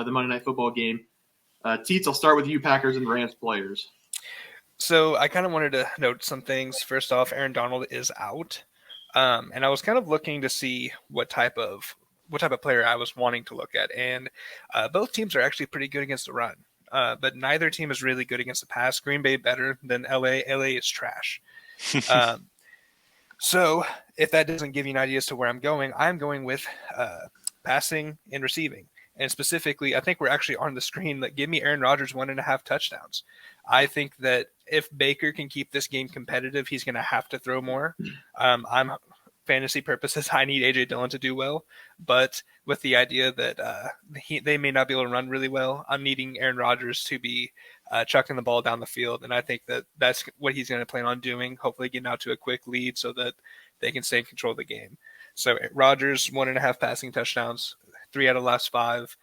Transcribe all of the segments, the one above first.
the Monday Night Football game. Teats, I'll start with you, Packers and Rams players. So I kind of wanted to note some things. First off, Aaron Donald is out, and I was kind of looking to see what type of player I was wanting to look at, and both teams are actually pretty good against the run, but neither team is really good against the pass. Green Bay better than LA. LA is trash. Um, so if that doesn't give you an idea as to where I'm going with passing and receiving. And specifically, I think we're actually on the screen. Like, give me Aaron Rodgers 1.5 touchdowns. I think that if Baker can keep this game competitive, he's going to have to throw more. I'm fantasy purposes, I need AJ Dillon to do well, but with the idea that they may not be able to run really well, I'm needing Aaron Rodgers to be chucking the ball down the field, and I think that that's what he's going to plan on doing. Hopefully, getting out to a quick lead so that they can stay in control of the game. So Rodgers 1.5 passing touchdowns, 3 out of the last 5.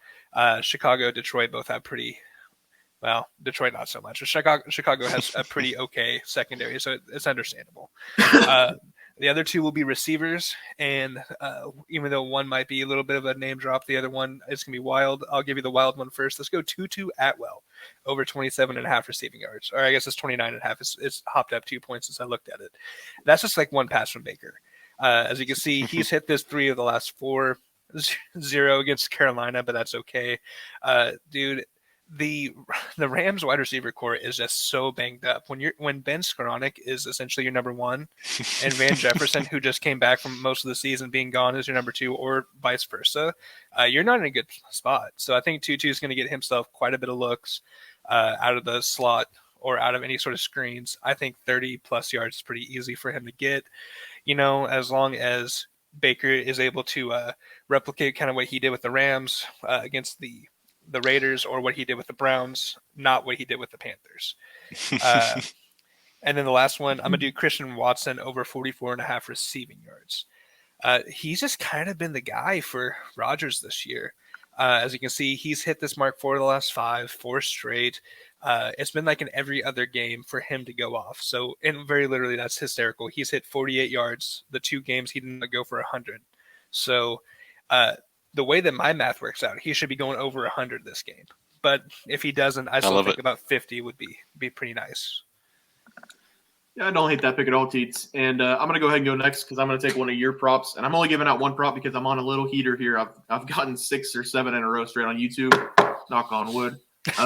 Chicago, Detroit both have pretty. Well, Detroit not so much. Chicago has a pretty okay secondary, so it's understandable. The other two will be receivers, and even though one might be a little bit of a name drop, the other one is going to be wild. I'll give you the wild one first. Let's go Tutu Atwell, over 27.5 receiving yards. Or I guess it's 29.5. It's hopped up 2 points since I looked at it. That's just like one pass from Baker. As you can see, he's hit this 3 of the last 4, 0 against Carolina, but that's okay. Dude, the Rams wide receiver core is just so banged up. When Ben Skoranek is essentially your number 1, and Van Jefferson, who just came back from most of the season being gone, is your number 2, or vice versa, you're not in a good spot. So I think Tutu is going to get himself quite a bit of looks out of the slot or out of any sort of screens. I think 30-plus yards is pretty easy for him to get, as long as Baker is able to replicate kind of what he did with the Rams against the Raiders, or what he did with the Browns, not what he did with the Panthers. And then the last one, I'm going to do Christian Watson, over 44.5 receiving yards. He's just kind of been the guy for Rodgers this year. As you can see, he's hit this mark 4 of the last 5, 4 straight. It's been like in every other game for him to go off. So, and very literally, that's hysterical. He's hit 48 yards. The 2 games he didn't go for 100. So, the way that my math works out, he should be going over 100 this game. But if he doesn't, I still think about 50 would be pretty nice. Yeah, I don't hate that pick at all, Teats. And I'm going to go ahead and go next because I'm going to take one of your props. And I'm only giving out one prop because I'm on a little heater here. I've gotten 6 or 7 in a row straight on YouTube. Knock on wood. But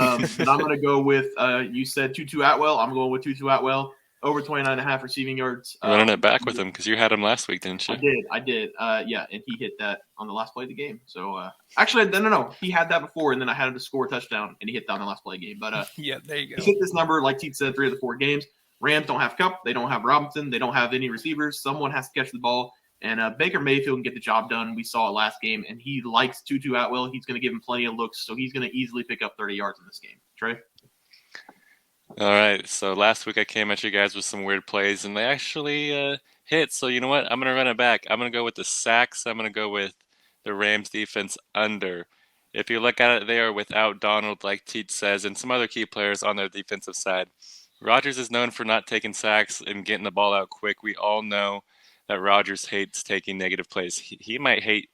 I'm going to go with, you said Tutu Atwell. I'm going with Tutu Atwell, over 29.5 receiving yards. Running it back with him because you had him last week, didn't you? I did. Yeah, and he hit that on the last play of the game. So, actually, no. He had that before, and then I had him to score a touchdown, and he hit that on the last play of the game. But yeah, there you go. He hit this number, like Teats said, 3 of the 4 games. Rams don't have Kupp. They don't have Robinson. They don't have any receivers. Someone has to catch the ball. And Baker Mayfield can get the job done. We saw it last game, and he likes Tutu Atwell. He's going to give him plenty of looks, so he's going to easily pick up 30 yards in this game. Trey? All right, so last week I came at you guys with some weird plays, and they actually hit. So you know what? I'm going to run it back. I'm going to go with the sacks. I'm going to go with the Rams defense under. If you look at it, they are without Donald, like Teats says, and some other key players on their defensive side. Rodgers is known for not taking sacks and getting the ball out quick. We all know that Rodgers hates taking negative plays. He might hate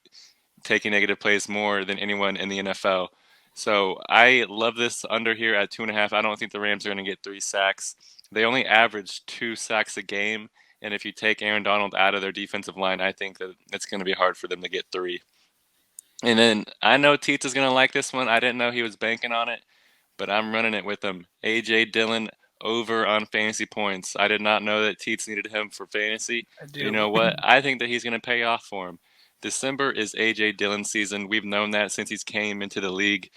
taking negative plays more than anyone in the NFL. So I love this under here at 2.5. I don't think the Rams are going to get 3 sacks. They only average 2 sacks a game. And if you take Aaron Donald out of their defensive line, I think that it's going to be hard for them to get 3. And then I know Teats is going to like this one. I didn't know he was banking on it, but I'm running it with him. AJ Dillon, over on fantasy points. I did not know that Teats needed him for fantasy. I do. You know what? I think that he's going to pay off for him. December is AJ Dillon season. We've known that since he's came into the league.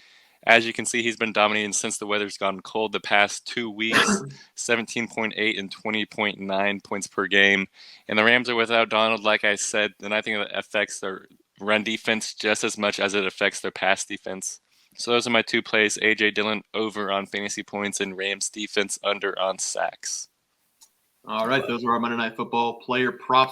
As you can see, he's been dominating since the weather's gone cold the past 2 weeks, 17.8 and 20.9 points per game. And the Rams are without Donald, like I said, and I think that affects their run defense just as much as it affects their pass defense. So those are my 2 plays, AJ Dillon over on fantasy points and Rams defense under on sacks. All right, those are our Monday Night Football player props.